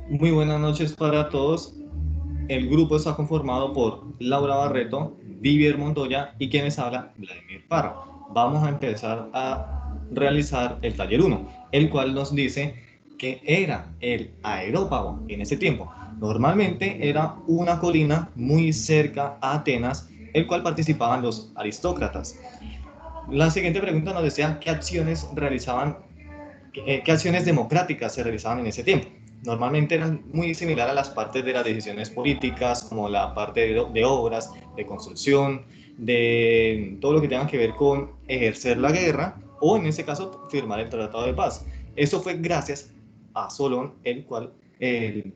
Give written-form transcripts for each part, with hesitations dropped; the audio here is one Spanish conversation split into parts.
Muy buenas noches para todos. El grupo está conformado por Laura Barreto, Vivier Montoya y quienes habla, Vladimir Parra. Vamos a empezar a realizar el taller uno, el cual nos dice que era el aerópago en ese tiempo. Normalmente era una colina muy cerca a Atenas, el cual participaban los aristócratas. La siguiente pregunta nos decía qué acciones realizaban qué acciones democráticas se realizaban en ese tiempo. Normalmente eran muy similares a las partes de las decisiones políticas, como la parte de obras, de construcción, de todo lo que tenga que ver con ejercer la guerra o en este caso firmar el Tratado de Paz. Eso fue gracias a Solón, el cual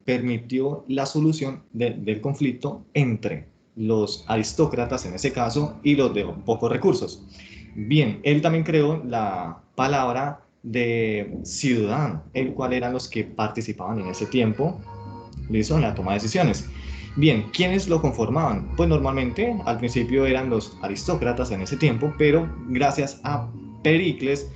permitió la solución del conflicto entre los aristócratas en ese caso y los de pocos recursos. Bien, él también creó la palabra de ciudadano, el cual eran los que participaban en ese tiempo, listo, en la toma de decisiones. Bien, ¿quiénes lo conformaban? Pues normalmente al principio eran los aristócratas en ese tiempo, pero gracias a Pericles,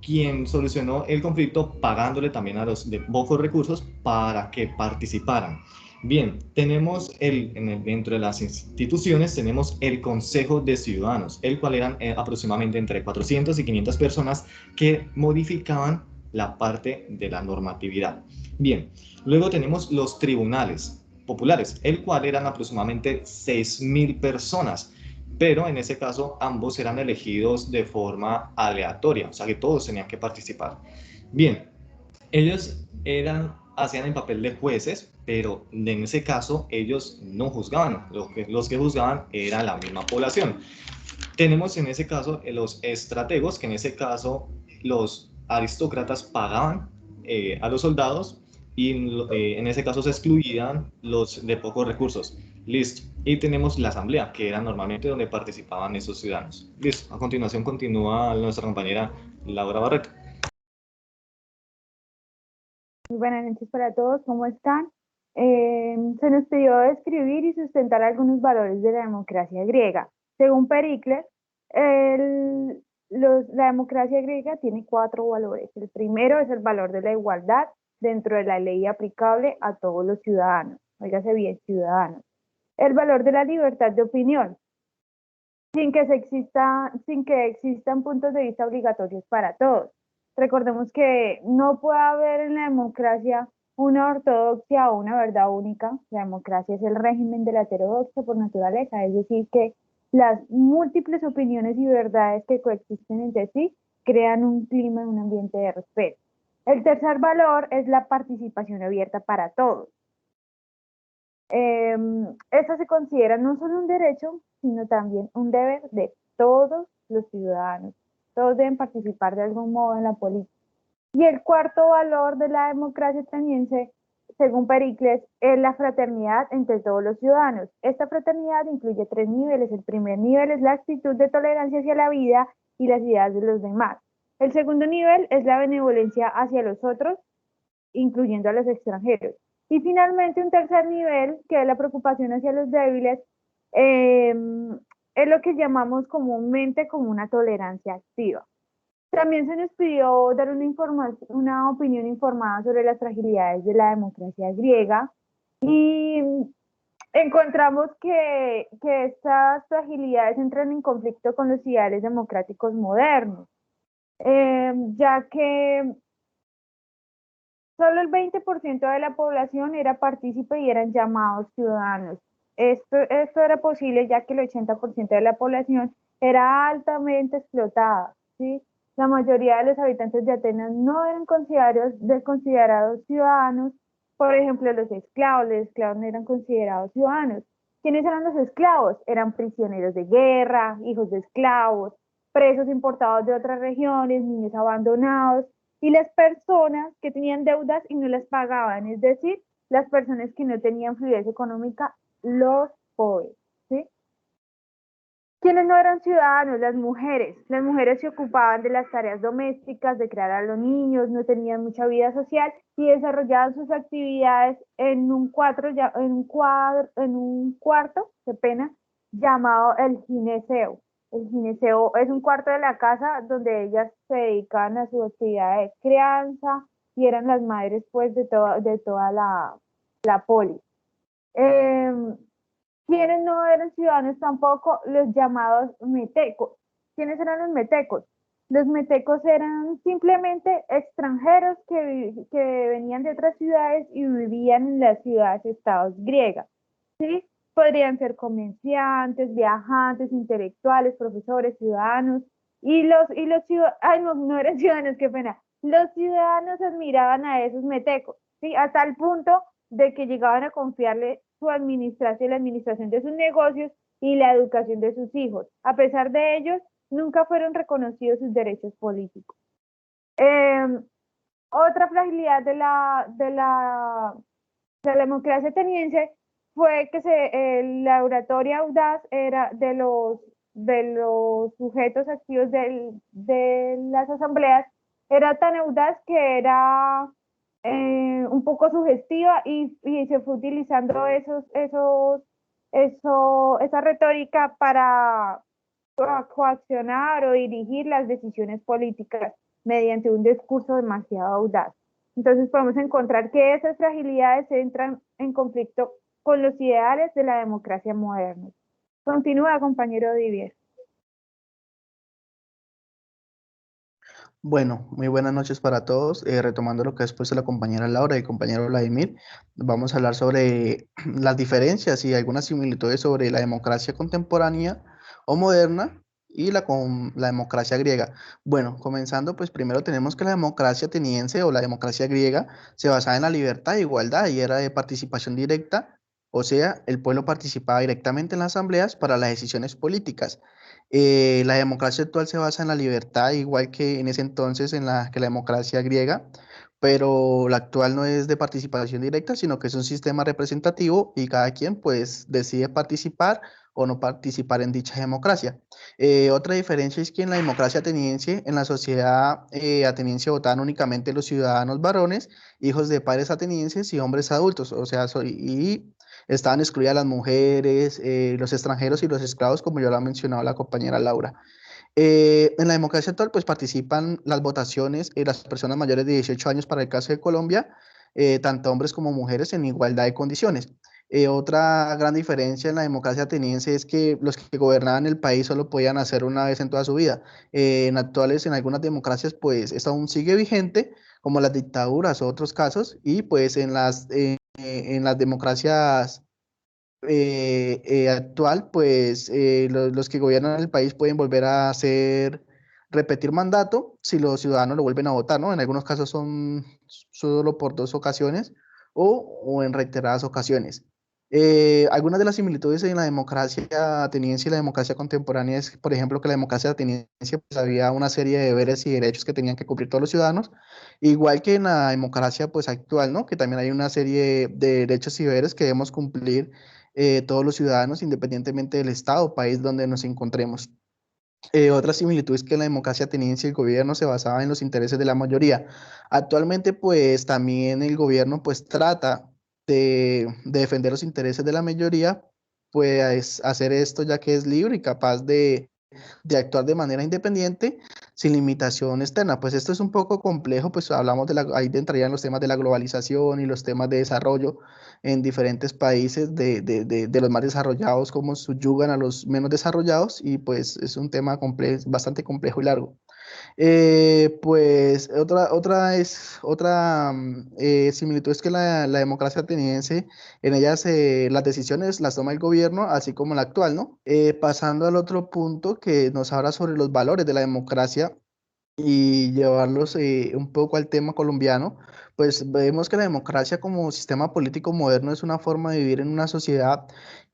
quien solucionó el conflicto pagándole también a los de pocos recursos para que participaran. Bien, tenemos dentro de las instituciones tenemos el Consejo de Ciudadanos, el cual eran aproximadamente entre 400 y 500 personas que modificaban la parte de la normatividad. Bien, luego tenemos los tribunales populares, el cual eran aproximadamente 6.000 personas, pero en ese caso ambos eran elegidos de forma aleatoria, o sea que todos tenían que participar. Bien, ellos hacían el papel de jueces, pero en ese caso ellos no juzgaban, los que juzgaban era la misma población. Tenemos en ese caso los estrategos, que en ese caso los aristócratas pagaban a los soldados y en ese caso se excluían los de pocos recursos. Listo. Y tenemos la asamblea, que era normalmente donde participaban esos ciudadanos. Listo. A continuación continúa nuestra compañera Laura Barreto. Muy buenas noches para todos, ¿cómo están? Se nos pidió describir y sustentar algunos valores de la democracia griega. Según Pericles, la democracia griega tiene cuatro valores. El primero es el valor de la igualdad dentro de la ley aplicable a todos los ciudadanos. Óigase bien, ciudadanos. El valor de la libertad de opinión, sin que existan puntos de vista obligatorios para todos. Recordemos que no puede haber en la democracia una ortodoxia o una verdad única. La democracia es el régimen de la heterodoxia por naturaleza, es decir, que las múltiples opiniones y verdades que coexisten entre sí crean un clima, un ambiente de respeto. El tercer valor es la participación abierta para todos. Esto se considera no solo un derecho, sino también un deber de todos los ciudadanos. Todos deben participar de algún modo en la política. Y el cuarto valor de la democracia ateniense, según Pericles, es la fraternidad entre todos los ciudadanos. Esta fraternidad incluye tres niveles. El primer nivel es la actitud de tolerancia hacia la vida y las ideas de los demás. El segundo nivel es la benevolencia hacia los otros, incluyendo a los extranjeros. Y finalmente un tercer nivel, que es la preocupación hacia los débiles, eh, es lo que llamamos comúnmente como una tolerancia activa. También se nos pidió dar una opinión informada sobre las fragilidades de la democracia griega y encontramos que estas fragilidades entran en conflicto con los ideales democráticos modernos, ya que solo el 20% de la población era partícipe y eran llamados ciudadanos. Esto era posible ya que el 80% de la población era altamente explotada, ¿sí? La mayoría de los habitantes de Atenas no eran considerados ciudadanos. Por ejemplo, los esclavos no eran considerados ciudadanos. ¿Quiénes eran los esclavos? Eran prisioneros de guerra, hijos de esclavos, presos importados de otras regiones, niños abandonados y las personas que tenían deudas y no las pagaban, es decir, las personas que no tenían fluidez económica, los pobres, ¿sí? Quienes no eran ciudadanos, las mujeres se ocupaban de las tareas domésticas, de criar a los niños, no tenían mucha vida social y desarrollaban sus actividades en un cuarto, qué pena, llamado el gineceo. El gineceo es un cuarto de la casa donde ellas se dedican a su actividad de crianza, y eran las madres pues de toda la polis. Eh, quienes no eran ciudadanos tampoco, los llamados metecos. ¿Quiénes eran los metecos? Los metecos eran simplemente extranjeros que venían de otras ciudades y vivían en las ciudades-estados griegas, ¿sí? Podrían ser comerciantes, viajantes, intelectuales, profesores, ciudadanos, y los ciudadanos, ay, no, no eran ciudadanos, qué pena. Los ciudadanos admiraban a esos metecos, ¿sí? Hasta el punto de que llegaban a confiarle su administración, la administración de sus negocios y la educación de sus hijos. A pesar de ellos, nunca fueron reconocidos sus derechos políticos. Eh, otra fragilidad de la democracia ateniense fue que la oratoria audaz era de los sujetos activos de las asambleas, era tan audaz que era un poco sugestiva y se fue utilizando esa retórica para coaccionar o dirigir las decisiones políticas mediante un discurso demasiado audaz. Entonces podemos encontrar que esas fragilidades entran en conflicto con los ideales de la democracia moderna. Continúa, compañero Didier. Bueno, muy buenas noches para todos. Retomando lo que después de la compañera Laura y el compañero Vladimir, vamos a hablar sobre las diferencias y algunas similitudes sobre la democracia contemporánea o moderna y la democracia griega. Bueno, comenzando, pues primero tenemos que la democracia ateniense o la democracia griega se basaba en la libertad e igualdad y era de participación directa, o sea, el pueblo participaba directamente en las asambleas para las decisiones políticas. La democracia actual se basa en la libertad, igual que en ese entonces que la democracia griega, pero la actual no es de participación directa, sino que es un sistema representativo y cada quien pues decide participar o no participar en dicha democracia. Otra diferencia es que en la democracia ateniense, en la sociedad ateniense votaban únicamente los ciudadanos varones, hijos de padres atenienses y hombres adultos, o sea, y estaban excluidas las mujeres, los extranjeros y los esclavos, como ya lo ha mencionado la compañera Laura. En la democracia actual, pues participan las votaciones las personas mayores de 18 años para el caso de Colombia, tanto hombres como mujeres en igualdad de condiciones. Otra gran diferencia en la democracia ateniense es que los que gobernaban el país solo podían hacer una vez en toda su vida. En algunas democracias, pues esto aún sigue vigente, como las dictaduras o otros casos, y pues en las democracias actual, pues los que gobiernan el país pueden volver a repetir mandato si los ciudadanos lo vuelven a votar, ¿no? En algunos casos son solo por 2 ocasiones o en reiteradas ocasiones. Algunas de las similitudes en la democracia ateniense y la democracia contemporánea es, por ejemplo, que la democracia ateniense pues, había una serie de deberes y derechos que tenían que cumplir todos los ciudadanos, igual que en la democracia pues, actual, ¿no? Que también hay una serie de derechos y deberes que debemos cumplir todos los ciudadanos, independientemente del estado o país donde nos encontremos. Otra similitud es que en la democracia ateniense el gobierno se basaba en los intereses de la mayoría. Actualmente, pues también el gobierno pues trata de defender los intereses de la mayoría, pues hacer esto ya que es libre y capaz de actuar de manera independiente sin limitación externa. Pues esto es un poco complejo, pues hablamos ahí entrarían los temas de la globalización y los temas de desarrollo en diferentes países de los más desarrollados, cómo subyugan a los menos desarrollados y pues es un tema bastante complejo y largo. Pues otra similitud es que la democracia ateniense, en ellas las decisiones las toma el gobierno, así como la actual, ¿no? Pasando al otro punto que nos habla sobre los valores de la democracia y llevarlos un poco al tema colombiano, pues vemos que la democracia como sistema político moderno es una forma de vivir en una sociedad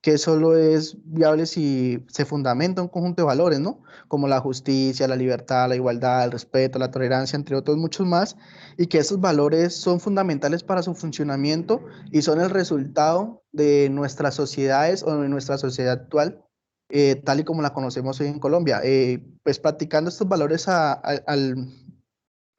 que solo es viable si se fundamenta un conjunto de valores, ¿no? Como la justicia, la libertad, la igualdad, el respeto, la tolerancia, entre otros muchos más, y que esos valores son fundamentales para su funcionamiento y son el resultado de nuestras sociedades o de nuestra sociedad actual tal y como la conocemos hoy en Colombia. Pues practicando estos valores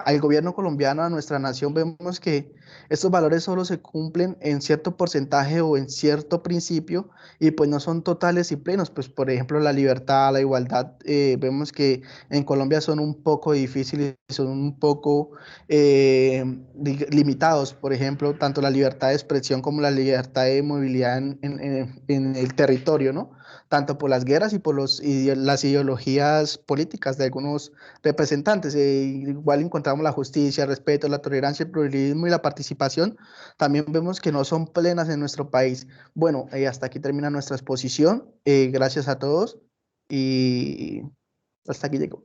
al gobierno colombiano, a nuestra nación, vemos que estos valores solo se cumplen en cierto porcentaje o en cierto principio y pues no son totales y plenos. Pues por ejemplo la libertad, la igualdad, vemos que en Colombia son un poco difíciles, son un poco limitados. Por ejemplo, tanto la libertad de expresión como la libertad de movilidad en el territorio, ¿no? Tanto por las guerras y por las ideologías políticas de algunos representantes. Igual encontramos la justicia, el respeto, la tolerancia, el pluralismo y la participación. También vemos que no son plenas en nuestro país. Bueno, hasta aquí termina nuestra exposición. Gracias a todos y hasta aquí llegó.